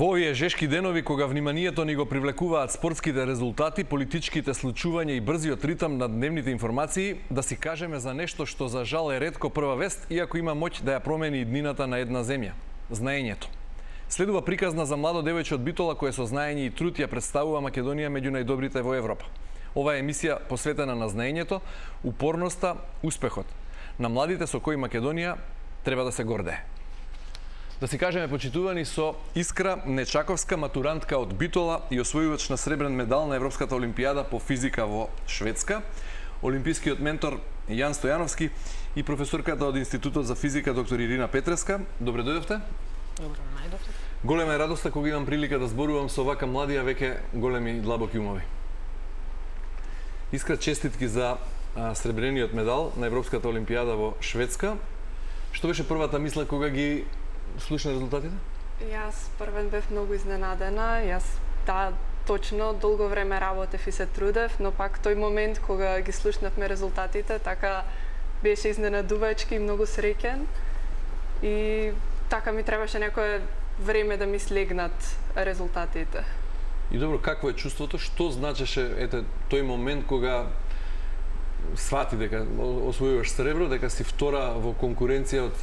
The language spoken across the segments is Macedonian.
Во овие жешки денови, кога вниманието ни го привлекуваат спортските резултати, политичките случувања и брзиот ритам на дневните информации, да си кажеме за нешто што за жал е ретко прва вест, иако има моќ да ја промени иднината на една земја – знаењето. Следува приказна за младо девојче од Битола кое со знаење и труд ја представува Македонија меѓу најдобрите во Европа. Ова е емисија посветена на знаењето, упорноста, успехот на младите со кои Македонија треба да се гордее. Да си кажеме почитувани со Искра Нечаковска, матурантка од Битола и освојувач на сребрен медал на Европската олимпијада по физика во Шведска, олимпискиот ментор Јан Стојановски и професорката од Институтот за физика доктор Ирина Петреска. Добре дојдовте. Добро најдовте. Голема е радоста кога имам прилика да зборувам со вака млади, а веќе големи и длабоки умови. Искра, честитки за сребрениот медал на Европската олимпијада во Шведска. Што беше првата мисла кога ги слушна резултатите? Јас првен бев многу изненадена. Јас точно долго време работев и се трудев, но пак тој момент кога ги слушнавме резултатите, така беше изненадувачки и многу среќен. И така ми требаше некое време да ми слегнат резултатите. И добро, какво е чувството? Што значеше тој момент кога свати дека освојуваш сребро, дека си втора во конкуренција од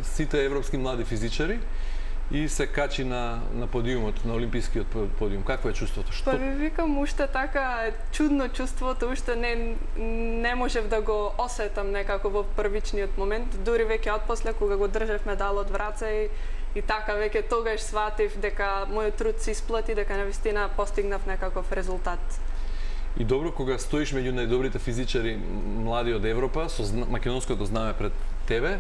сите европски млади физичари и се качи на подиумот, на олимпискиот подиум. Какво е чувството? Па ви викам, уште така чудно чувството, уште не можев да го осетам некако во првичниот момент, дури веќе отпосле кога го држев медалот в раце и така веќе тогаш сватив дека мојот труд се исплати, дека навистина постигнав некаков резултат. И добро, кога стоиш меѓу најдобрите физичари млади од Европа, со македонското знаме пред тебе,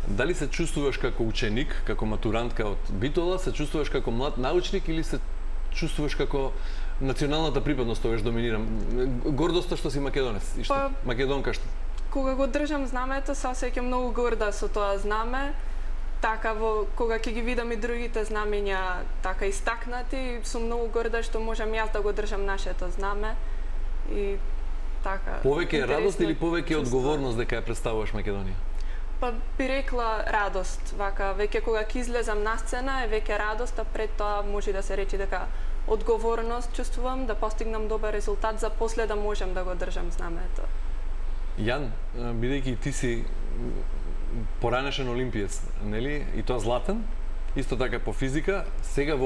дали се чувствуваш како ученик, како матурантка од Битола, се чувствуваш како млад научник или се чувствуваш како националната припадност тогаш доминира? Гордоста што си македонец и што македонка што? Кога го држам знамето, се осеќам многу горда со тоа знаме. Така кога ќе ги видам и другите знамења така истакнати, сум многу горда што можам јас да го држам нашето знаме. И така. Повеќе радост или повеќе одговорност дека ја представуваш Македонија? Па би рекла радост, вака веќе кога ќе излезам на сцена е веќе радост, а пред тоа може да се рече дека одговорност чувствувам да постигнам добар резултат за после да можам да го држам знамето. Јан, бидејќи ти си поранешен олимпиец, нели? И тоа златен, исто така по физика, сега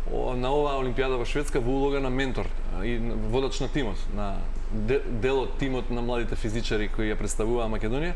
на оваа олимпијада во Шведска во улога на ментор и водач на тимот, на дел од тимот на младите физичари кои ја представуваа Македонија.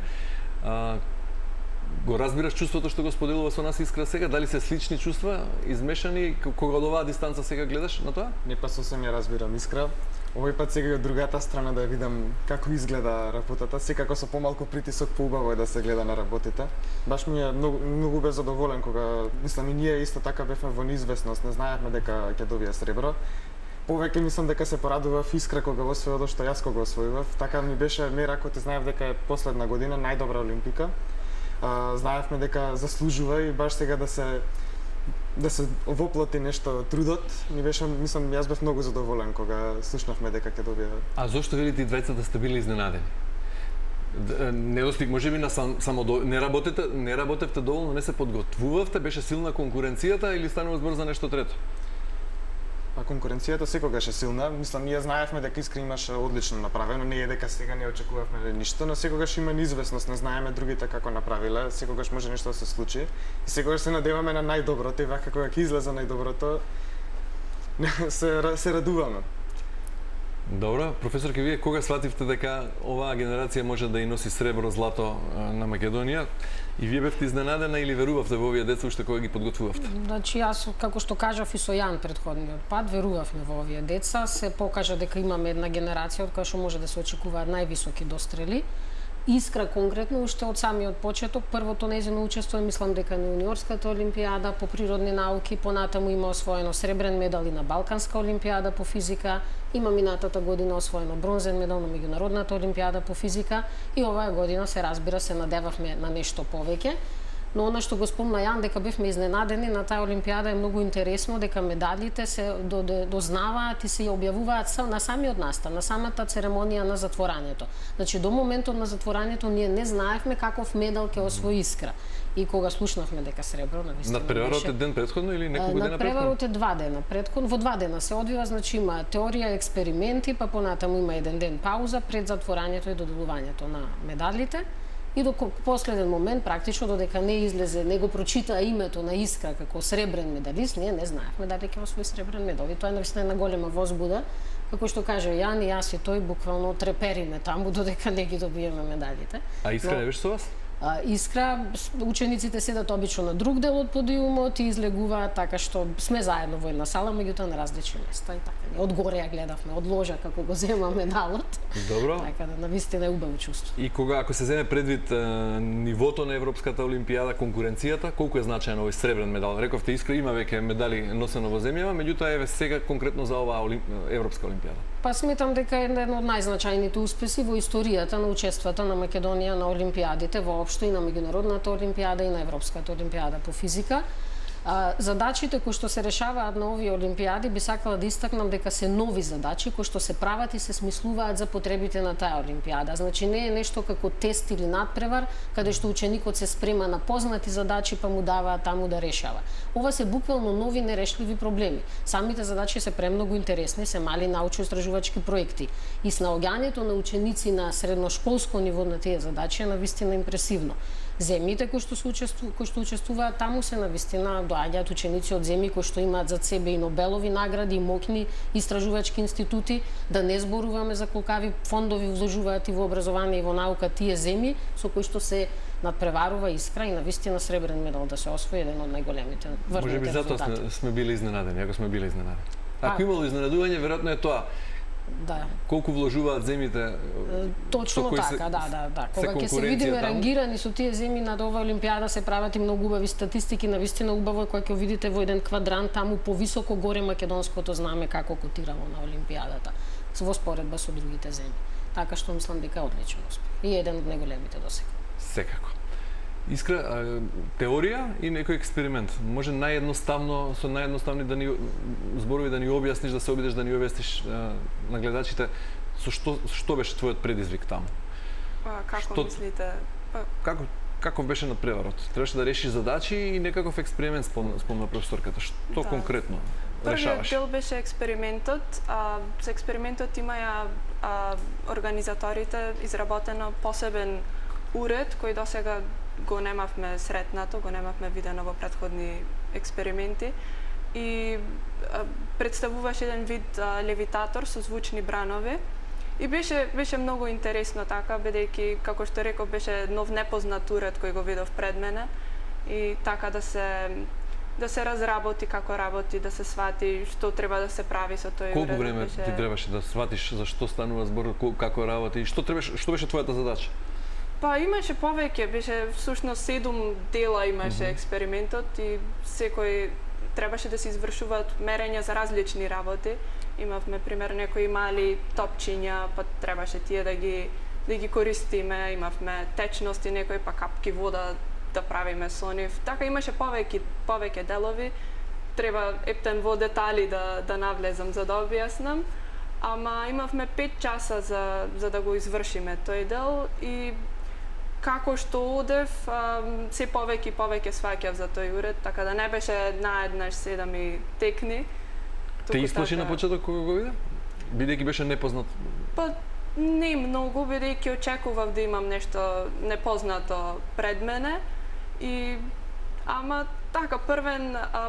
Го разбираш чувството што го споделува со нас Искра сега? Дали се слични чувства, измешани, кога од оваа дистанца сега гледаш на тоа? Не, па сосем ја разбирам, Искра. Овој пат сега и од другата страна да видам како изгледа работата, секако со помалку притисок поубаво е да се гледа на работите. Баш ми е многу бе задоволен кога, мислам и ние исто така бевме во неизвестност, не знаевме дека ќе добие сребро. Повеќе мислам дека се порадував Искра кога го освои што јас кога го освојував. Така ми беше мера кој знаев дека е последна година најдобра олимпика. Знаевме дека заслужува и баш сега да се воплати нешто трудот, ми беше, мислам, јас бев многу задоволен кога слушнавме дека ќе добие. А зошто велите и двајцата сте били изненадени? Недостиг можеби на не работевте доволно, не се подготвувавте, беше силна конкуренцијата или станува збор за нешто трето? Па конкуренцијата секогаш е силна. Мислам, ние знаевме дека Искра имаше одлично направено, не е дека сега не очекувавме ништо, но секогаш има неизвестност, не знаеме другите како направиле, секогаш може нешто да се случи. И секогаш се надеваме на најдоброто и вака кога ќе излезе најдоброто, се радуваме. Добро, професорке, вие кога свативте дека оваа генерација може да и носи сребро, злато на Македонија? И вие бевте изненадена или верувавте во овие деца уште кога ги подготвувавте? Значи јас, како што кажав и со Јан предходниот пат, верувавме во овие деца, се покажа дека имаме една генерација од која што може да се очекуваат највисоки дострели. Искра конкретно уште од самиот почеток, првото нејзино учество мислам дека на јуниорската олимпијада по природни науки, понатаму има освоено сребрен медал и на Балканска олимпијада по физика, има минатата година освоено бронзен медал на меѓународната олимпијада по физика и оваа година се разбира се надевавме на нешто повеќе. но она што го спомна Јан дека бевме изненадени на таа олимпијада е многу интересно дека медалите се дознаваат и се објавуваат на самиот настан, на самата церемонија на затворањето. Значи до моментот на затворањето ние не знаевме каков медал ќе освои Искра. И кога слушнавме дека сребро, навистина Надпреварот е ден претходно или неколку дена претходно? Надпреварот е 2 дена претходно, во 2 дена се одвива, значи има теорија, експерименти, па понатаму има 1 ден пауза пред затворањето и доделувањето на медалите. И до последен момент, практично додека не излезе, не го прочита името на Искра како сребрен медалист, ние не знаевме дали ќе освои сребрен медал. И тоа е навистина една голема возбуда, како што каже Јан, и јас и тој буквално трепериме таму додека не ги добиеме медалите. А Искра не беше со вас? Искра, учениците седат обично на друг дел од подиумот и излегуваат така што сме заедно во една сала, меѓутоа на различни места и така. Од горе ја гледавме, од ложа како го зема медалот. Добро. Така да навистина е убаво чувство. И кога ако се земе предвид нивото на Европската олимпијада, конкуренцијата, колку е значаен овој сребрен медал? Рековте Искра има веќе медали носено во земјава, меѓутоа еве сега конкретно за оваа Европска олимпијада. Па сметам дека е еден од најзначајните успеси во историјата на учествата на Македонија на олимпијадите воопшто и на меѓународната олимпијада и на Европската олимпијада по физика. Задачите кои што се решаваат на овие олимпијади би сакала да истакнам дека се нови задачи кои што се прават и се смислуваат за потребите на таа олимпијада. Значи не е нешто како тест или надпревар каде што ученикот се спрема на познати задачи па му даваат таму да решава. Ова се буквално нови нерешливи проблеми. Самите задачи се премногу интересни, се мали научно-истражувачки проекти и снаоѓањето на ученици на средношколско ниво на тие задачи е навистина импресивно. Земјите кои што учествуваат таму се навистина доаѓаат ученици од земји кои што имаат зад себе и Нобелови награди, и моќни истражувачки институти, да не зборуваме за колкави фондови вложуваат и во образование и во наука тие земји со кои што се надпреварува Искра и навистина сребрен медал да се освои еден од најголемите врвните резултати. Може би затоа сме били изненадени, ако сме били изненадени. Ако имало изненадување, веројатно е тоа. Да. Колку вложуваат земјите? Точно така, да. Кога ќе се видиме рангирани со тие земји на оваа олимпијада се прават и многу убави статистики, навистина убаво кога ќе видите во еден квадрант таму повисоко горе македонското знаме како котирало на олимпијадата во споредба со другите земји. Така што мислам дека е одличен успех и еден од најголемите досега. Секако. Искра, теорија и некој експеримент. Може наједноставно, со наједноставни да ни зборови да ни објасниш, да се обидеш да ни објасниш на гледачите со што беше твојот предизвик таму? Како мислите? Како беше надпреварот? Требаше да решиш задачи и некаков експеримент спомна професорката. Што конкретно решаваш? Првиот дел беше експериментот. За експериментот имаја организаторите изработено посебен уред кој досега го немавме сретнато, го немавме видено во претходни експерименти и представуваше еден вид левитатор со звучни бранови и беше многу интересно така, бидејќи како што реков беше нов непознат уред кој го видов пред мене и така да се разработи како работи, да се свати што треба да се прави со тој уред. Колку време ти требаше да сватиш за што станува збор, како работи и што беше твојата задача? Па имаше повеќе, беше всушност 7 дела имаше експериментот и секој требаше да се извршуваат мерења за различни работи. Имавме пример некои мали топчиња, па требаше тие да ги користиме, имавме течности некои па капки вода да правиме со нив. Така имаше повеќе делови. Треба ептен во детали да навлезам за да објаснам. Ама имавме 5 часа за да го извршиме тој дел и како што одев, се повеќе и повеќе сваќав за тој уред, така да не беше наеднаш се да ми текни. Те исплаши на почеток кога го виде? Бидејќи беше непознат? Па не многу, бидејќи очекував да имам нешто непознато пред мене ама така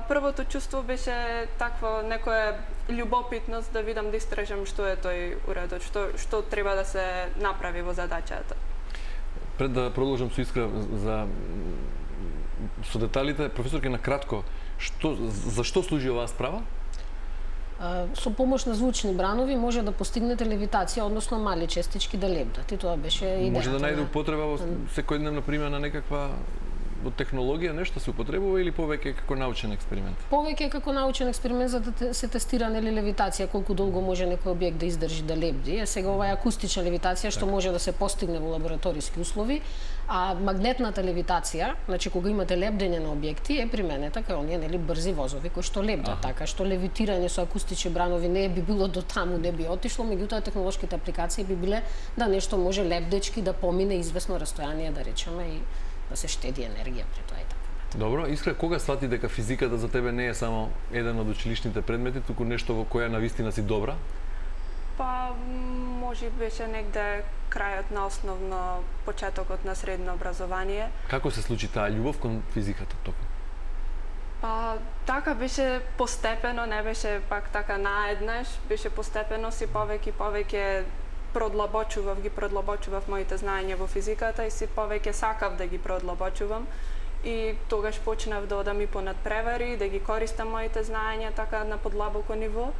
првото чувство беше таква некоја љубопитност да видам да истражам што е тој уредот, што треба да се направи во задачата. Пред да продолжам со Искра со деталите, професорке на кратко, за што служи оваа справа? Со помош на звучни бранови може да постигнете левитација, односно мали частички да лебдат. И тоа беше идејата. Може да најде употреба во секојдневна примена некаква од технологија нешто се употребува или повеќе како научен експеримент? Повеќе како научен експеримент за да се тестира нели левитација, колку долго може некој објект да издржи да лебди. Сега ова е акустична левитација што може да се постигне во лабораториски услови, а магнетната левитација, значи кога имате лебдење на објекти, е применета кај оние нели брзи возови кои што лебдат, така што левитирање со акустични бранови не би било до таму, не би отишло, меѓутоа технолошките апликации би биле да нешто може лебдечки да помине известно растојание, да речеме, и да се штеди енергија при тоа и така. Добро, Искра, кога свати дека физиката за тебе не е само еден од училишните предмети, туку нешто во која навистина си добра? Па, може беше негде крајот на основно, почетокот на средно образование. Како се случи таа љубов кон физиката токму? Па, така беше постепено, не беше пак така наеднаш, беше постепено, си повеќе и повеќе продлабочував моите знаења во физиката и си повеќе сакав да ги продлабочувам. И тогаш почнав да одам и по надпревари, да ги користам моите знаења така на подлабоко ниво.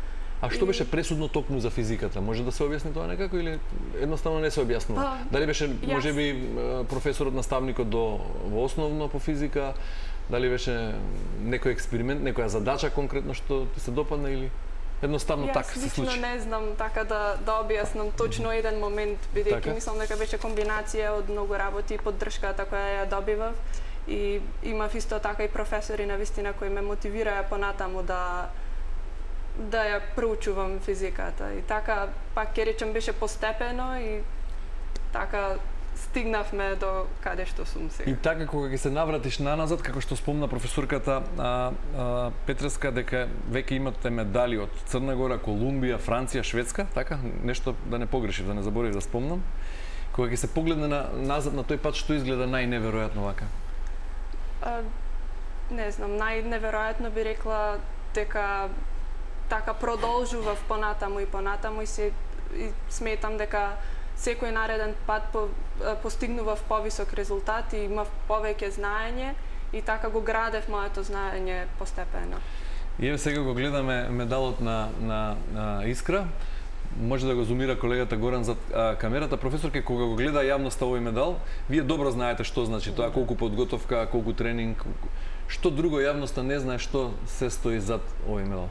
А што беше пресудно токму за физиката? Може да се објасни тоа некако или едноставно не се објаснува? Дали беше можеби професорот, наставникот во основно по физика, дали беше некој експеримент, некоја задача конкретно што ти се допадна или едноставно така се случи? Јас лично не знам така да објаснам точно еден момент, бидејќи мислам дека беше комбинација од многу работи и поддршката која ја добивав. И имав исто така и професори навистина кои ме мотивираа понатаму да ја проучувам физиката. И така, пак ќе речем, беше постепено и така стигнавме до каде што сум сега. И така, кога ќе се навратиш наназад, како што спомна професорката Петреска, дека веќе имате медали од Црна Гора, Колумбија, Франција, Шведска, така? Нешто да не погрешив, да не заборавив да спомнам. Кога ќе се погледне назад на тој пат, што изгледа најневеројатно вака? Не знам, најневеројатно би рекла дека така продолжував понатаму и сметам дека секој нареден пат постигнував повисок резултат и имав повеќе знаење и така го градев моето знаење постепено. И еве сега го гледаме медалот на Искра. Може да го зумира колегата Горан зад камерата. Професорке, кога го гледа јавноста овој медал, вие добро знаете што значи тоа, колку подготовка, колку тренинг, што друго јавноста не знае што се стои зад овој медал?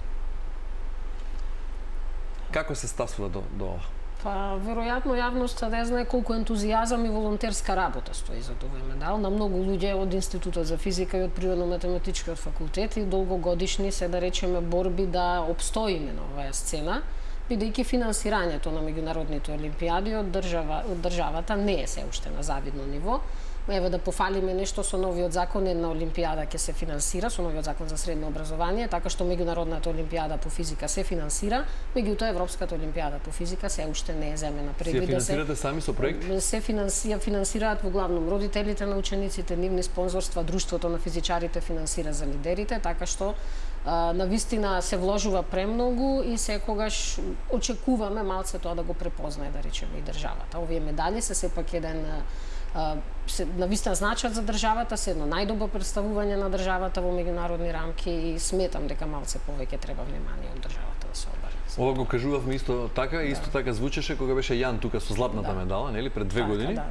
Како се стасува до ова? Па, веројатно јавноста не знае колку ентузијазам и волонтерска работа стои зад овој медал. На многу луѓе од Институтот за физика и од Природно-математичкиот факултет и долгогодишни се, да речеме, борби да обстоиме на оваа сцена, бидејќи финансирањето на меѓународните олимпијади од државата не е се уште на завидно ниво. Еве да пофалиме нешто со новиот закон, една олимпијада ќе се финансира со новиот закон за средно образование, така што меѓународната олимпијада по физика се финансира, меѓутоа Европската олимпијада по физика се уште не е земена предвид да се финансирате сами со проект? Се финансираат во главном родителите на учениците, нивни спонзорства, Друштвото на физичарите финансира за лидерите, така што навистина се вложува премногу и секогаш очекуваме малце тоа да го препознае, да речеме, и државата. Овие медали се сепак еден навистина значат за државата, се едно најдобро представување на државата во меѓународни рамки и сметам дека малце повеќе треба внимание од државата да се обрне. Ова го кажувавме исто така, и исто така звучеше кога беше Јан тука со златната медала, нели, пред 2 години. Да.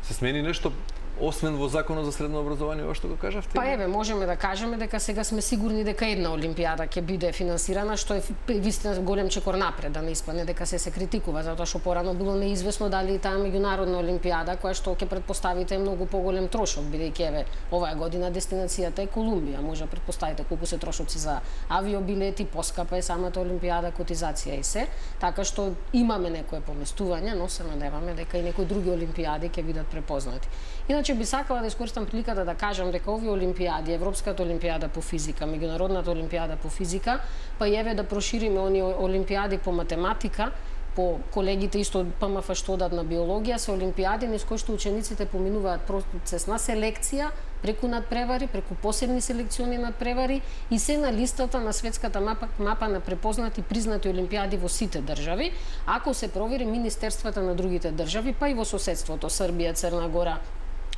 Се смени нешто освен во законот за средно образование, ова што го кажавте? Па еве, можеме да кажеме дека сега сме сигурни дека една олимпијада ќе биде финансирана, што е вистина голем чекор напред, да не испадне дека се критикува, затоа што порано било неизвестно дали таа меѓународна олимпијада, која што ќе претпоставите многу поголем трошок, бидејќи еве оваа година дестинацијата е Колумбија, може да претпоставите колку се трошоци за авиобилети, поскапа е самата олимпијада, котизација и се, така што имаме некое поместување, но се надеваме дека и некои други олимпијади ќе бидат препознати. Иначе би сакала да искористам приликата да кажам дека овие олимпијади, Европската олимпијада по физика, меѓународната олимпијада по физика, па и еве да прошириме оние олимпијади по математика, по колегите исто од ПМФ што одат на биологија, се олимпијади низ кои што учениците поминуваат процес на селекција, преку надпревари, преку посебни селекциони надпревари и се на листата на светската мапа на препознати признати олимпијади во сите држави, ако се провери министерствата на другите држави, па и во соседството, Србија, Црна Гора,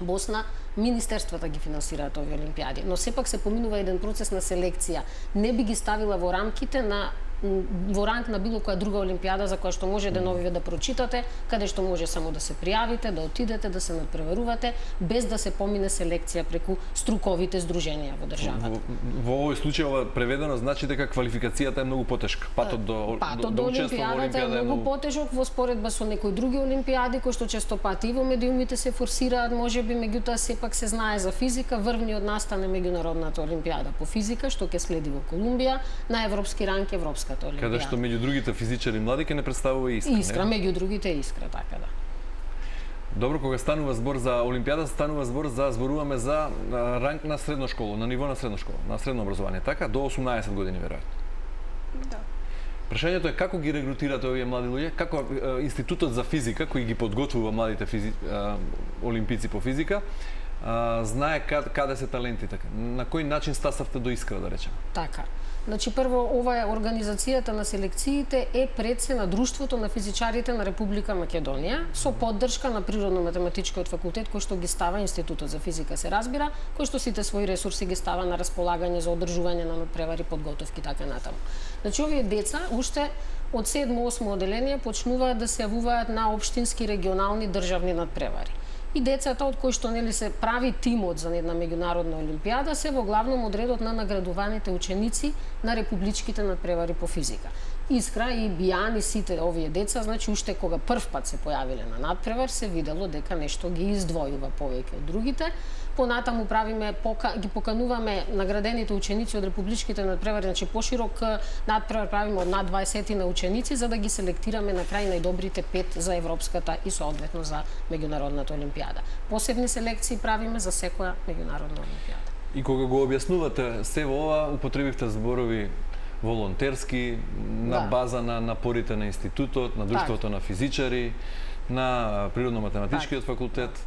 Босна, министерствата ги финансираат овие олимпијади, но сепак се поминува еден процес на селекција. Не би ги ставила во рамките на во ранг на било која друга олимпијада за која што може деновиве да прочитате, каде што може само да се пријавите, да отидете, да се надпреварувате, без да се помине селекција преку струковите здруженија во државата. Во овој случај ова преведено значи дека квалификацијата е многу потешка. Патот до олимпијадата е многу потешок во споредба со некои други олимпијади кои што често пати и во медиумите се форсираат, можеби, меѓутоа сепак се знае за физика, врвниот настане меѓународната олимпијада по физика што ќе следи во Колумбија, на европски ранг европската олимпијада. Каде што меѓу другите физичари млади ќе не представува Искра. Искра, меѓу другите Искра, така да. Добро, кога станува збор за олимпијада, станува збор за зборуваме за ранг на средно школа, на ниво на средно школа, на средно образование, така, до 18 години веројатно. Да. Прашањето е како ги регрутирате овие млади луѓе, како Институтот за физика кој ги подготвува младите олимпици по физика, знае каде се талентите, на кој начин стасавте до Искра, да речеме? Така. Значи, прво, ова е организацијата на селекциите е пред се на Друштвото на физичарите на Република Македонија, со поддршка на Природно-математичкиот факултет, кој што ги става Институтот за физика, се разбира, кој што сите своји ресурси ги става на располагање за одржување на надпревари, подготовки, така натаму. Значи, овие деца, уште од 7-8 оделение, почнуваат да се јавуваат на општински, регионални, државни надпревари. И децата од кои што нели се прави тимот за една меѓународна олимпијада се во главном од редот на наградуваните ученици на републичките надпревари по физика. Искра и Бијан и сите овие деца, значи уште кога првпат се појавиле на надпревар, се видело дека нешто ги издвојува повеќе од другите. Понатаму правиме ги покануваме наградените ученици од републичките надпревари, значи поширок надпревар правиме од над 20 на ученици за да ги селектираме на крај најдобрите 5 за европската и соодветно за меѓународната олимпијада. Посебни селекции правиме за секоја меѓународна олимпијада. И кога го објаснувате се ова, употребивте зборови волонтерски, на база на напорите на институтот, на Друштвото на физичари, на Природно-математичкиот факултет,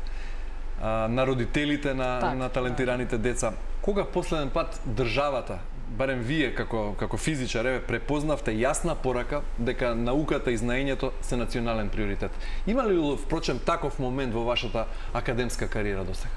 на родителите на талентираните деца. Кога последен пат државата, барем вие како физичар, препознавте јасна порака дека науката и знаењето се национален приоритет? Има ли впрочем таков момент во вашата академска кариера досега?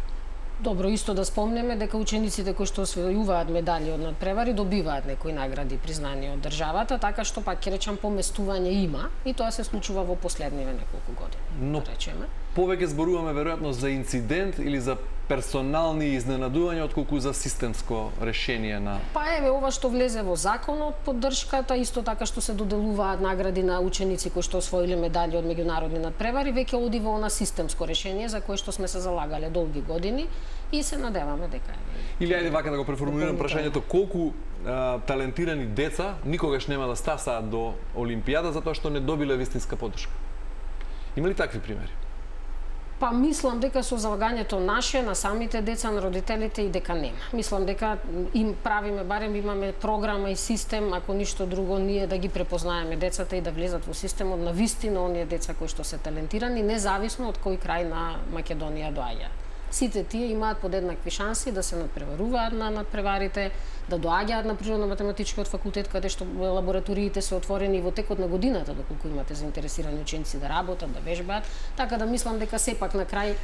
Добро, исто да спомнеме дека учениците кои што освојуваат медали од надпревари добиваат некои награди и признани од државата, така што пак ќе речам поместување има и тоа се случува во последниве неколку години. Но да речеме. Повеќе зборуваме веројатно за инцидент или за персонални изненадувања отколку за системско решение на... Па еве ова што влезе во законот, поддршката, исто така што се доделуваат награди на ученици кои што освоиле медали од меѓународни надпревари, веќе оди во она системско решение за кое што сме се залагале долги години и се надеваме дека е. Или ајде вака да го преформулирам прашањето, колку талентирани деца никогаш нема да стасаат до олимпијада затоа што не добиле вистинска поддршка? Има ли такви примери? Па мислам дека со залагањето наше, на самите деца, на родителите и дека нема. Мислам дека им правиме, барем имаме програма и систем, ако ништо друго, ние да ги препознаеме децата и да влезат во системот на вистина оние деца кои што се талентирани, независно од кој крај на Македонија доаѓаат. Сите тие имаат подеднакви шанси да се надпреваруваат на надпреварите, да доаѓаат на Природно-математичкиот факултет каде што лабораториите се отворени во текот на годината доколку имате заинтересирани ученици да работат, да вежбаат, така да мислам дека сепак на крај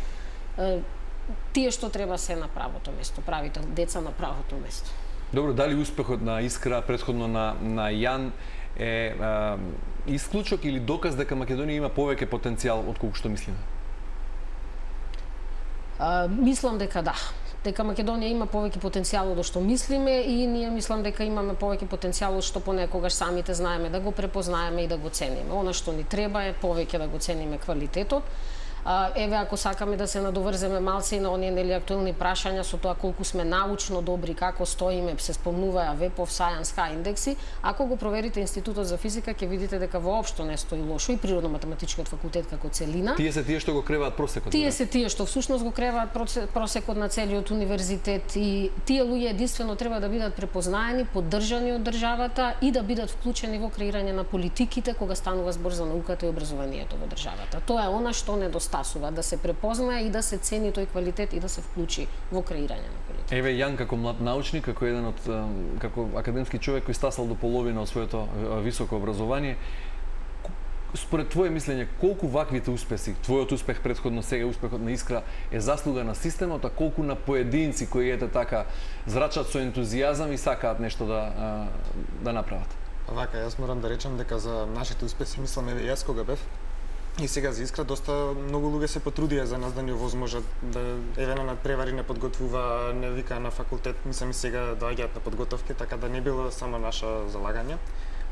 тие што треба се на правото место, правите деца на правото место. Добро, дали успехот на Искра, претходно на Јан е исклучок или доказ дека Македонија има повеќе потенцијал отколку што мислиме? Мислам дека да. Дека Македонија има повеќе потенцијал од што мислиме и ние мислам дека имаме повеќе потенцијал од што понекогаш самите знаеме да го препознаеме и да го цениме. Она што ни треба е повеќе да го цениме квалитетот. Еве, ако сакаме да се надоврземе малце и на оние нели актуелни прашања со тоа колку сме научно добри, како стоиме, се спомнуваа Web of Science High индекси, ако го проверите Институтот за физика ќе видите дека воопшто не стои лошо и Природно-математичкиот факултет како целина. Тие се тие што го креваат просекот. Тие се тие што всушност го креваат просекот на целиот универзитет и тие луѓе единствено треба да бидат препознаени, поддржани од државата и да бидат вклучени во креирање на политиките кога станува збор за науката и образованието во државата. Тоа е она што недостасува, да се препознае и да се цени тој квалитет и да се вклучи во креирање на политика. Еве Јан како млад научник, како еден од како академски човек кој стасал до половина од своето високо образование, според твое мислење, колку ваквите успеси, твојот успех претходно, сега успехот на Искра е заслуга на системот, а колку на поединци кои ете така зрачат со ентузијазам и сакаат нешто да направат? Вака, јас морам да речам дека за нашите успеси мислам еве јас кога бев и сега за Искра доста многу луѓе се потрудија за нас да ни овозможат да еве на надпревари не подготвува, не вика на факултет, мислам и сега доаѓаат на подготовки, така да не било само наше залагање.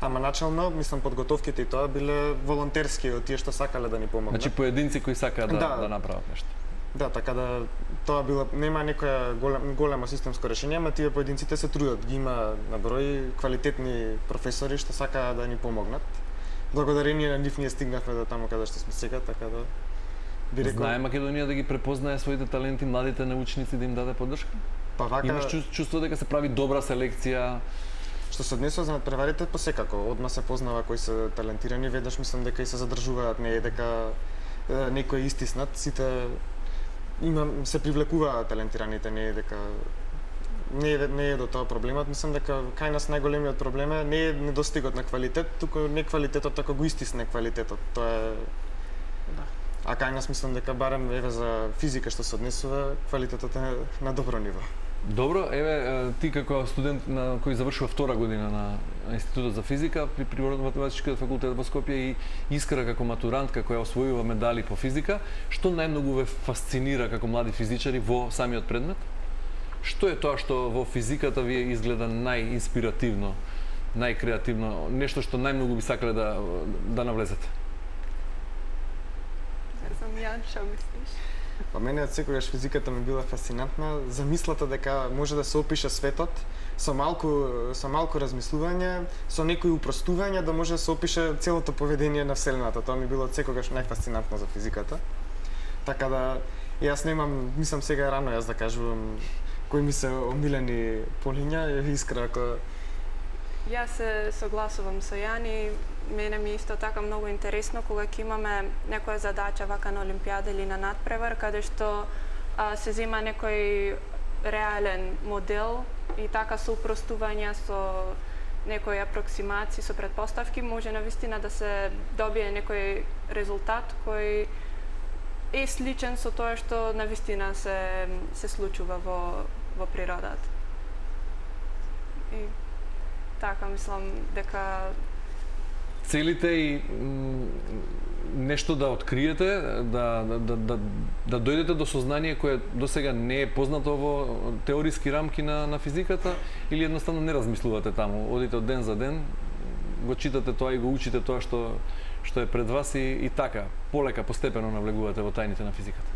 Ама начално, мислам, подготовките и тоа биле волонтерски од тие што сакале да ни помогнат. Значи поединци кои сакаат да направат нешто. Да, така да тоа било нема некоја големо системско решение, ама тие поединците се трудат, ги има на број квалитетни професори што сакаат да ни помогнат. Благодарение на нив ние стигнавме до таму каде што сме сега, така да би рекол. Знае Македонија да ги препознае своите таленти, младите научници да им даде поддршка? Па вака Имаш чувство дека се прави добра селекција? Што се однесува за надпреварите, посекако, одма се познава кои се талентирани, веднаш мислам дека и се задржуваат, не е дека некој е истиснат, сите се привлекуваат талентираните, не е дека не е до тоа проблемот, мислам дека кај нас најголемиот проблем е не е недостигот на квалитет, туку не квалитетот, така го истисне квалитетот. Тоа е А кај нас мислам дека барем еве за физика што се однесува, квалитетот е на добро ниво. Добро, еве ти како студент на кој завршува втора година на Институтот за физика при Природно-математичкиот факултет во Скопје и Искра како матурантка која освојува медали по физика, што најмногу ве фасцинира како млади физичари во самиот предмет? Што е тоа што во физиката ви изгледа најинспиративно, најкреативно, нешто што најмногу би сакале да навлезете? Не знам, Јан, што мислиш? Па мене од секогаш физиката ми била фасцинантна, замислата дека може да се опише светот со малку размислување, со некои упростувања да може да се опише целото поведение на вселената. Тоа ми било од секогаш најфасцинантно за физиката. Така да јас немам, мислам сега е рано јас да кажувам кои ми се омилени полиња, Искра ако Јас се согласувам со Јани. Мене ми исто така многу интересно кога ќе имаме некоја задача вака на олимпијада или на надпревар, каде што се зема некој реален модел и така со упростувања, со некои апроксимации, со претпоставки, може навистина да се добие некој резултат кој е сличен со тоа што навистина се случува во природата. И така мислам дека целите и нешто да откриете, да дојдете до сознание кое досега не е познато во теориски рамки на физиката, или едноставно не размислувате таму, одите од ден за ден, го читате тоа и го учите тоа што е пред вас и така, полека, постепено навлегувате во тајните на физиката?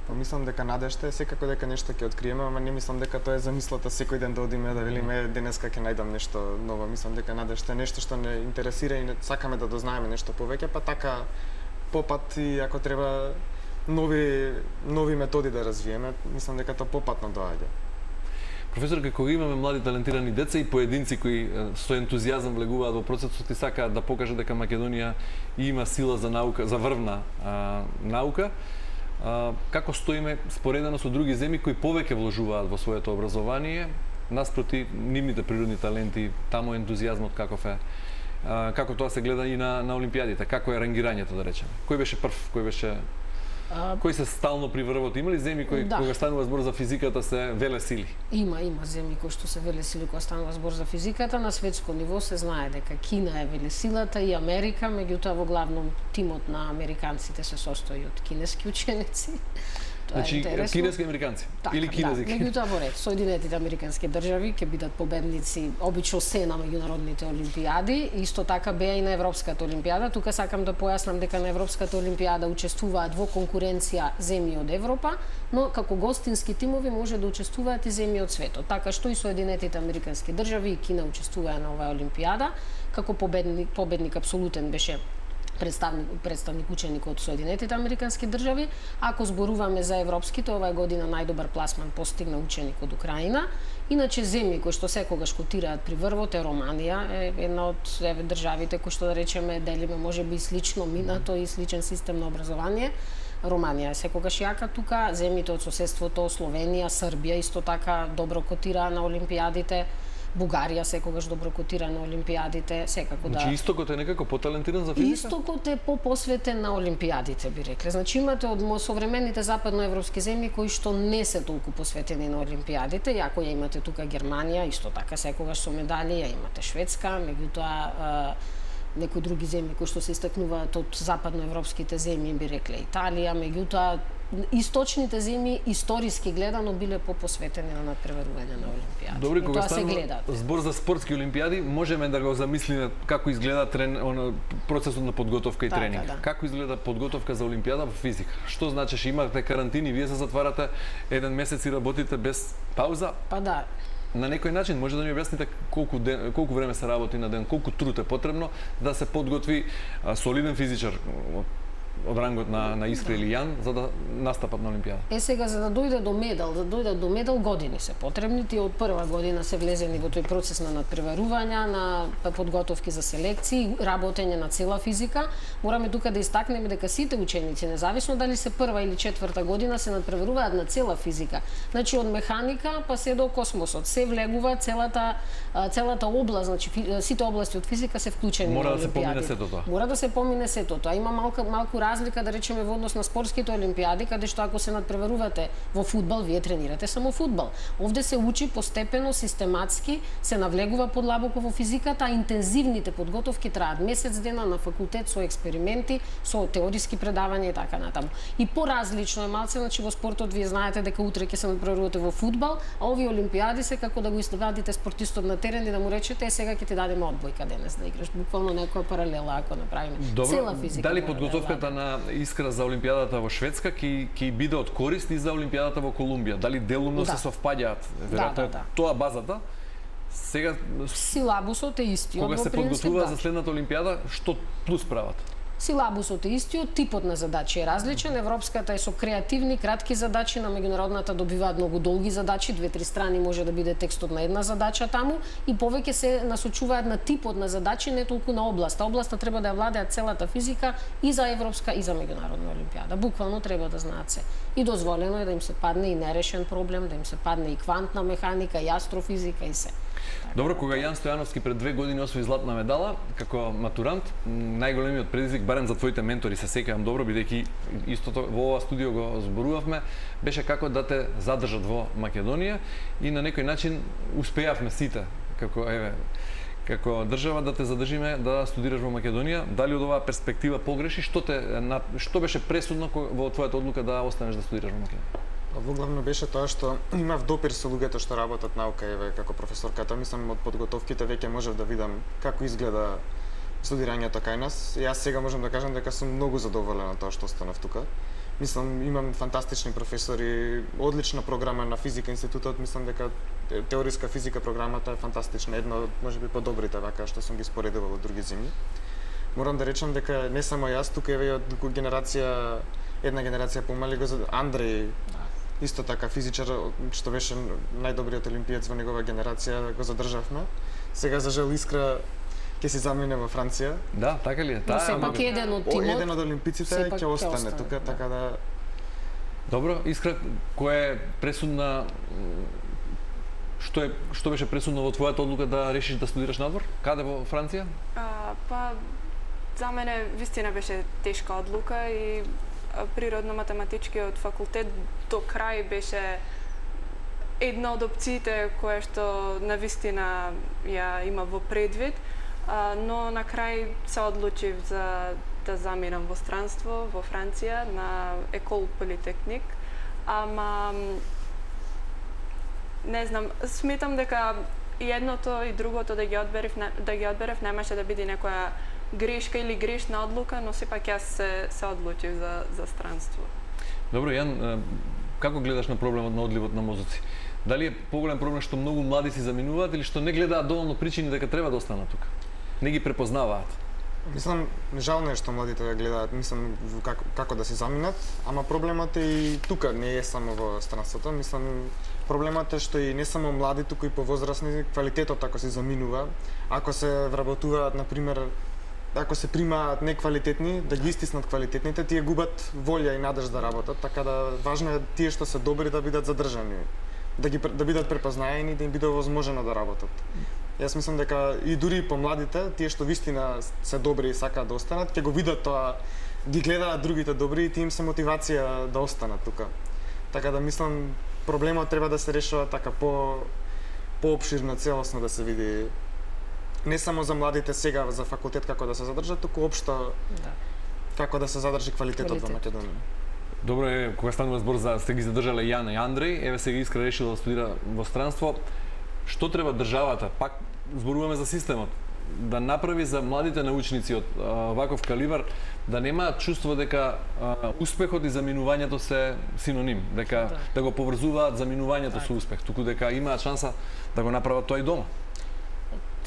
Па мислам дека надежта е секако дека нешто ќе откриеме, ама не мислам дека тоа е замислата секој ден да одиме да велиме денеска ќе најдам нешто ново. Мислам дека надежта е нешто што не интересира и не сакаме да дознаеме нешто повеќе, па така попат и ако треба нови методи да развиеме, мислам дека тоа попатно доаѓа. Професор, како имаме млади талентирани деца и поединци кои со ентузијазам влегуваат во процесот и сакаат да покажат дека Македонија има сила за наука, за врвна наука, како стоиме споредено со други земји кои повеќе вложуваат во своето образование, наспроти нивните природни таленти, таму ентузијазмот каков е, како тоа се гледа и на олимпијадите, како е рангирањето, да речеме. Кој беше прв, кој се стално при врвот? Има ли земји кои кога станува збор за физиката се веле сили? Има земји кои што се веле сили кога станува збор за физиката. На светско ниво се знае дека Кина е веле силата и Америка, меѓутоа во главном тимот на американците се состои од кинески ученици. Значи, кинески американци? Така, или кинези? Да, меѓутоа во ред, Соединетите американски држави ќе бидат победници обично се на меѓународните олимпијади, исто така беа и на Европската олимпијада. Тука сакам да појаснам дека на Европската олимпијада учествуваат во конкуренција земји од Европа, но како гостински тимови може да учествуваат и земји од светот. Така што и Соединетите американски држави и Кина учествуваа на оваа олимпијада, како победник апсолутен беше представник ученик од Соединетите американски држави. Ако зборуваме за европските, оваа година најдобар пласман постигна ученик од Украина. Иначе земји кои што секогаш котираат при врвот е Романија, е една од државите кои што да речеме делиме можеби и слично минато и сличен систем на образование. Романија е секогаш јака тука, земјите од соседството, Словенија, Србија исто така добро котираа на олимпијадите. Бугарија секогаш добро котира на олимпијадите, секако да. Значи истокот е некако поталентиран за физика? Истокот е попосветен на олимпијадите, би рекле. Значи имате од современите западноевропски земји кои што не се толку посветени на олимпијадите, иако ја имате тука Германија, исто така секогаш со медали, ја имате Шведска, меѓутоа некои други земји кои што се истакнуваат од западноевропските земји, би рекле Италија, меѓутоа источните земји историски гледано биле попосветени на надпреварување на олимпијади. Добри, кога тоа се гледа. збор за спортски олимпијади, можеме да го замислиме како изгледа процесот на подготовка и Така, тренинг. да. Како изгледа подготовка за олимпијада во физика? Што значеше имате карантини, вие се затварате еден месец и работите без пауза? Па да, На некој начин може да ми објасните колку време се работи на ден, колку труд е потребно да се подготви солиден физичар од рангот на Искра или Јан за да настапат на олимпијада? сега за да дојде до медал години се потребни. Тие од прва година се влезени во тој процес на надпреварувања, на подготовки за селекции, работење на цела физика. Мораме тука да истакнеме дека сите ученици, независно дали се прва или четврта година, се надпреваруваат на цела физика. Значи од механика па се до космосот, се влегува целата област, значи сите области од физика се вклучени Мора на да се помине олимпијадите. сето тоа. Мора да се помине сето тоа. Има малку разлика, да речеме, во однос на спортските олимпијади, каде што ако се надпреварувате во фудбал, вие тренирате само фудбал. Овде се учи постепено, систематски, се навлегува подлабоко во физиката, а интензивните подготовки траат месец дена на факултет со експерименти, со теориски предавања и така натаму. И поразлично е малце, значи во спортот вие знаете дека утре ќе се надпреварувате во фудбал, а овие олимпијади се како да го извадите спортистот на терен и да му речете сега ќе ти дадеме одбојка денес да играш. Буквално некоја паралела ако направиме. Цела физика. Дали мора да подготовката на Искра за олимпијадата во Шведска ќе биде од корист и за олимпијадата во Колумбија? Дали делумно Да. се совпаѓаат? Веројатно да. тоа базата. Сега Силабусот е истиот кога во се принцип, подготвува да. за следната олимпијада, што плюс прават? Силабусот е истиот, типот на задачи е различен. Европската е со креативни, кратки задачи, на меѓународната добиваат многу долги задачи, 2-3 страни може да биде текстот на една задача таму и повеќе се насочуваат на типот на задачи, не толку на областа. Областа треба да ја владеат целата физика и за европска и за меѓународна олимпијада. Буквално треба да знаат се. И дозволено е да им се падне и нерешен проблем, да им се падне и квантна механика, и астрофизика и се. Добро, кога Јан Стојановски пред 2 години освои златна медала како матурант, најголемиот предизвик, барем за твоите ментори, се сеќавам добро, бидејќи истото во ова студио го зборувавме, беше како да те задржат во Македонија и на некој начин успеавме сите, како држава да те задржиме да студираш во Македонија. Дали од оваа перспектива погреши, што беше пресудно во твојата одлука да останеш да студираш во Македонија? Во главно беше тоа што имав допир со луѓето што работат наука, како професорката, мислам од подготовките веќе можев да видам како изгледа студирањето кај нас. И јас сега можам да кажам дека сум многу задоволен од тоа што останав тука. Мислам, имам фантастични професори, одлична програма на физика институтот, мислам дека теориска физика програмата е фантастична, една од можеби подобрите вака што сум ги споредувал од други земји. Морам да речам дека не само јас, тука еве од една генерација помали го Андреј, исто така физичар што беше најдобриот олимпиец во негова генерација, го задржавме. Сега за жал Искра ќе се замине во Франција. Да, така ли е? Но сепак еден од тимот. Еден од олимпиците ќе остане тука, така да. Добро, Искра, која е пресудна што беше пресудно во твојата одлука да решиш да студираш надвор? Каде во Франција? Па за мене вистина беше тешка одлука и природно-математичкиот факултет до крај беше една од опциите која што навистина ја има во предвид, но на крај се одлучив за да заминам во странство во Франција на Екол Политехник, ама не знам, сметам дека и едното и другото да ги одберев немаше да биде некоја грешка или грешна одлука, но сепак јас се одлучив за странство. Добро, Јан, како гледаш на проблемот на одливот на мозоци? Дали е поголем проблем што многу млади си заминуваат или што не гледаат доволно причини дека треба да останат тука? Не ги препознаваат? Мислам, жално е што младите да гледаат, мислам како да се заминат, ама проблемот е и тука, не е само во странството. Мислам, проблемот е што и не само млади, туку и повозрасни, квалитетот ако се заминува, ако се вработуваат, например, ако се примаат неквалитетни, да ги истиснат квалитетните, тие губат волја и надеж да работат, така да важно е тие што се добри да бидат задржани да бидат препознаени, да им биде возможно да работат. Јас мислам дека и дури по младите, тие што вистина се добри и сакаат да останат, ќе го видат тоа, ги гледаат другите добри и тие им се мотивација да останат тука. Така да мислам проблемот треба да се решава така поопширно, целосно да се види не само за младите сега за факултет како да се задржат, туку општо како да се задржи квалитетот во Македонија. Добро е, кога станува збор за сте ги задржале Јана и Андреј, еве сега Искра решила да студира во странство. Што треба државата, пак зборуваме за системот, да направи за младите научници од ваков калибар, да немаат чувство дека успехот и заминувањето се синоним, дека да го поврзуваат заминувањето со успех, туку дека имаат шанса да го направат тоа и дома.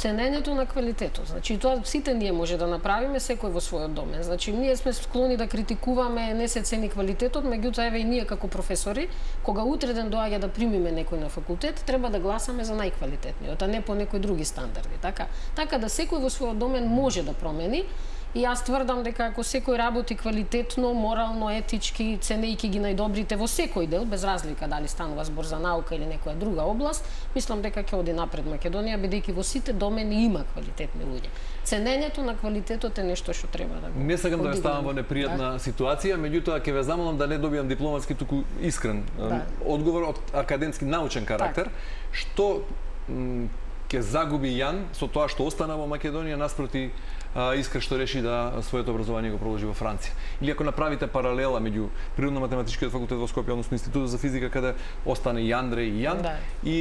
Ценењето на квалитетот. Значи тоа сите ние може да направиме, секој во својот домен. Значи ние сме склони да критикуваме, не се цени квалитетот, меѓутоа еве и ние како професори, кога утре ден доаѓа да примиме некој на факултет, треба да гласаме за најквалитетниот, а не по некои други стандарди, така да секој во својот домен може да промени. И јас тврдам дека ако секој работи квалитетно, морално, етички, ценејќи ги најдобрите во секој дел, без разлика дали станува збор за наука или некоја друга област, мислам дека ќе оди напред Македонија, бидејќи во сите домени има квалитетни луѓе. Ценењето на квалитетот е нешто што треба да го Не сакам да ставам во непријатна ситуација, меѓутоа ќе ве замолам да не добијам дипломатски, туку искрен одговор од академски научен карактер. Што ќе загуби Јан со тоа што остана во Македонија наспроти Искра што реши да своето образование го продолжи во Франција? Или ако направите паралела меѓу Природно-математичкиот факултет во Скопје, односно Институтот за физика, каде остане и Андреј и Јан, и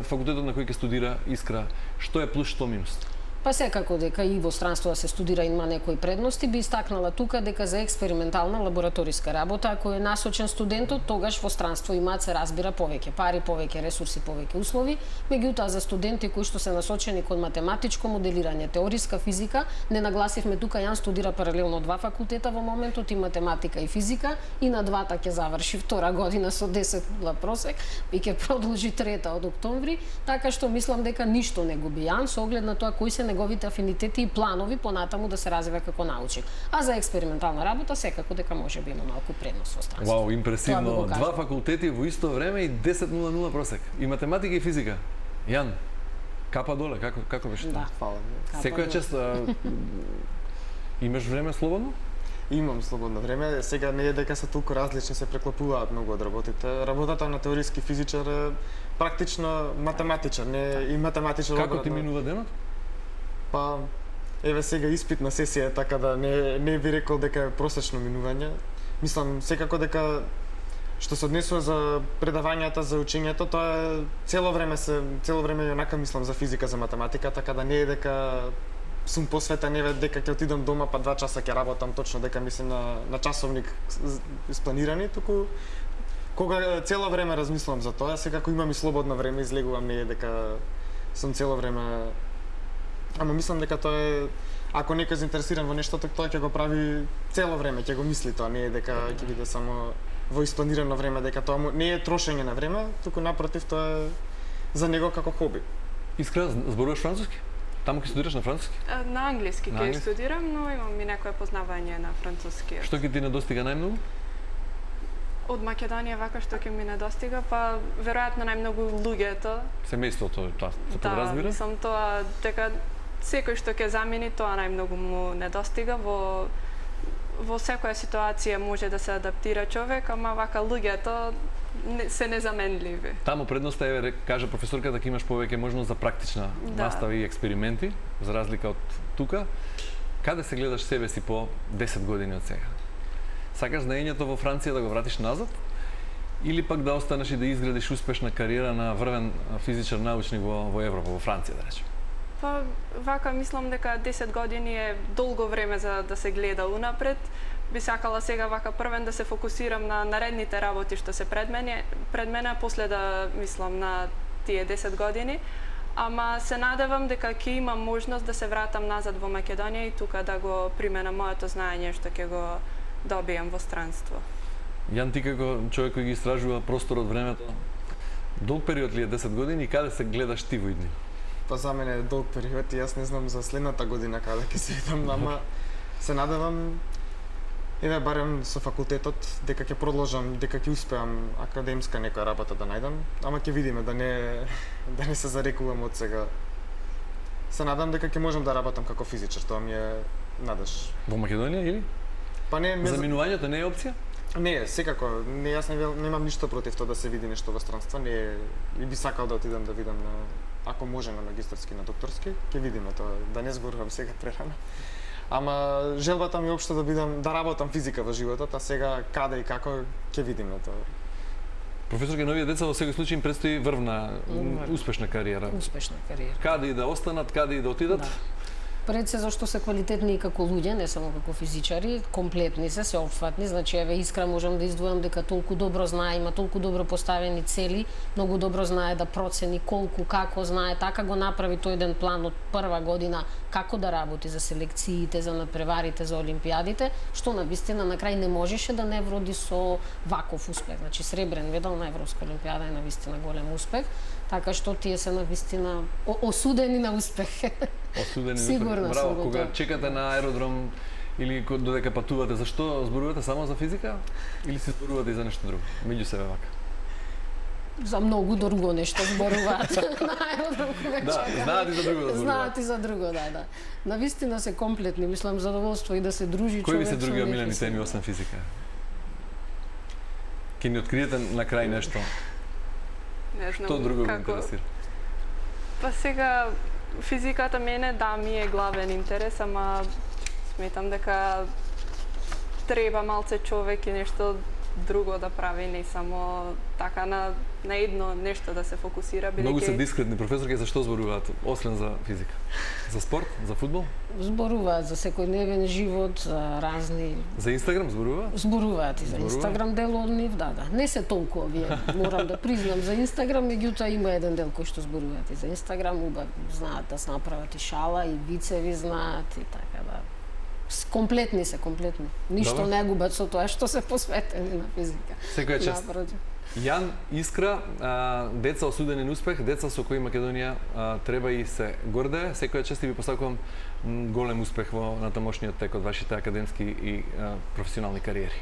факултетот на кој ќе студира Искра, што е плюс, што минус? Па секако дека и во странство да се студира има некои предности, би истакнала тука дека за експериментална лабораториска работа, ако е насочен студентот, тогаш во странство имаат се разбира повеќе пари, повеќе ресурси, повеќе услови, меѓутоа за студенти кои што се насочени кон математичко моделирање, теориска физика, не нагласивме тука, Јан студира паралелно два факултета во моментот, и математика и физика, и на двата ќе заврши втора година со 10 просек и ќе продолжи трета од октомври, така што мислам дека ништо не губи Јан со оглед на тоа кои се неговите афинитети и планови понатаму да се развива како научник. А за експериментална работа секако дека може би има малку предност во странство. Вау, импресивно. Два факултети во исто време и 10.00 просек. И математика и физика. Јан, капа доле, како беше тоа? Фала. Секоја чест имаш време слободно? Имам слободно време, сега не е дека се толку различни, се преклопуваат многу од работите. Работата на теориски физичар е практично математичар, не и математичар. Како ти минува денот? Па, еве сега испитна сесија, така да не би рекол дека е просечно минување. Мислам, секако дека што се однесува за предавањата, за учењето, тоа е цело време јонака мислам за физика, за математика, така да не е дека сум посветен, еве дека ќе отидам дома па 2 часа ќе работам точно дека мислам на часовник испланирани, туку кога цело време размислувам за тоа, секако имам и слободно време, излегувам, не е дека сум цело време. Ама мислам дека тоа е, ако некој заинтересиран во нешто, тоа ќе го прави цело време, ќе го мисли тоа, не е дека ќе биде само во испланирано време, дека тоа не е трошење на време, туку напротив тоа е за него како хоби. Искра, зборуваш француски? Таму ќе студираш на француски? На англиски ќе студирам, но имам и некое познавање на француски. Што ќе ти недостига најмногу? Од Македонија вака што ќе ми недостига, па веројатно најмногу луѓето. Семејството, тоа се подразбира? Да, мислам тоа дека секој што ќе замени, тоа најмногу му недостига. Во секоја ситуација може да се адаптира човек, ама вака луѓето се незаменливи. Таму предноста е, кажа професорката, дека имаш повеќе можност за практична настава и експерименти, за разлика од тука. Каде се гледаш себе си по 10 години од сега? Сакаш знаењето во Франција да го вратиш назад? Или пак да останеш и да изградиш успешна кариера на врвен физичар научник во Европа, во Франција, да речем? Па, вака мислам дека 10 години е долго време за да се гледа унапред. Би сакала сега вака првен да се фокусирам на наредните работи што се пред мене, после да мислам на тие 10 години. Ама се надевам дека ќе имам можност да се вратам назад во Македонија и тука да го применам моето знаење што ќе го добијам во странство. Јан, ти како човек кој ги истражува просторот, времето, долг период ли е 10 години и каде се гледаш ти во идни? Па за мене е долг период и јас не знам за следната година каде ќе се идам, ама се надевам Еве барем со факултетот дека ќе продолжам, дека ќе успеам академска некоја работа да најдам, ама ќе видиме да не се зарекувам од сега. Се надам дека ќе можам да работам како физичар, тоа ми е надеж. Во Македонија или? Па не, Заминувањето не е опција? Не, секако, јас немам ништо против тоа да се види нешто во странство, не и би сакал да отидам да видам ако може на магистарски, на докторски, ќе видиме тоа, да не зборувам сега прерано. Ама желбата ми е општо да работам физика во животот, а сега каде и како ќе видиме тоа. Професорке, новите деца во секој случај им предстои врвна, успешна кариера. Успешна кариера. Каде и да останат, каде и да отидат? Да. Пред се зашто се квалитетни и како луѓе, не само како физичари, комплетни се опфатни, значи еве Искра можам да издвојам дека толку добро знае, има толку добро поставени цели, многу добро знае да процени колку, како знае, така го направи тој еден план од прва година како да работи за селекциите, за надпреварите, за олимпијадите, што навистина на крај не можеше да не вроди со ваков успех. Значи сребрен медал на Европска олимпијада е навистина голем успех, така што тие се навистина осудени на успех. Осудени. Сигурно. Браво, кога чекате на аеродром или додека патувате, зашто зборувате само за физика или се зборувате и за нешто друго? Меѓу себе вака. За многу друго нешто зборуваат на аеродром кога Да, знаат и за друго да зборуваат. Знаат и за друго, да. Навистина се комплетни, мислам задоволство и да се дружи човек. Кои ви се други омилени теми освен физика? Ке ни откриете на крај нешто? Не знам Што друго ви како. интересира? Па сега физиката мене да ми е главен интерес, ама сметам дека треба малце човек и нешто друго да прави, не само така на едно нешто да се фокусира. Многу се дискретни професорки, за што зборуваат, освен за физика? За спорт, за фудбал? Зборуваат за секојдневен живот, за разни... За Инстаграм зборуваат? Зборуваат и за Инстаграм дел од нив, да. Не се толку овие, морам да признам за Инстаграм, меѓутоа има еден дел кој што зборуваат и за Инстаграм, убав, знаат да се направат и шала, и вицеви знаат и така да. Комплетни се, комплетни. Ништо Добро. не губат со тоа што се посветени на физика. Секоја чест. Напротив. Јан, Искра, деца осудени на успех, деца со кои Македонија треба и се гордее. Секоја чест и ви посакувам голем успех во натамошниот тек од вашите академски и професионални кариери.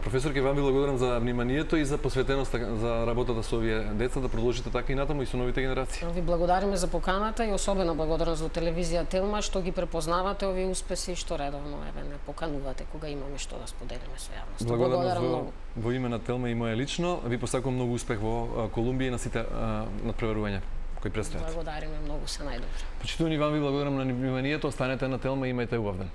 Професорке, вам ви благодарам за вниманието и за посветеноста за работата со овие деца, да продолжите така и натаму и со новите генерации. Ви благодариме за поканата и особено благодарам за телевизија Телма што ги препознавате овие успеси и што редовно еве не поканувате кога имаме што да споделиме со јавноста. Благодарам во име на Телма и моје лично. Ви посакувам многу успех во Колумбија и на сите надпреварувања кои предстојат. Благодариме многу, се најдобро. Почитувани, вам ви благодарам на вниманието. Останете на Телма и имајте убав ден.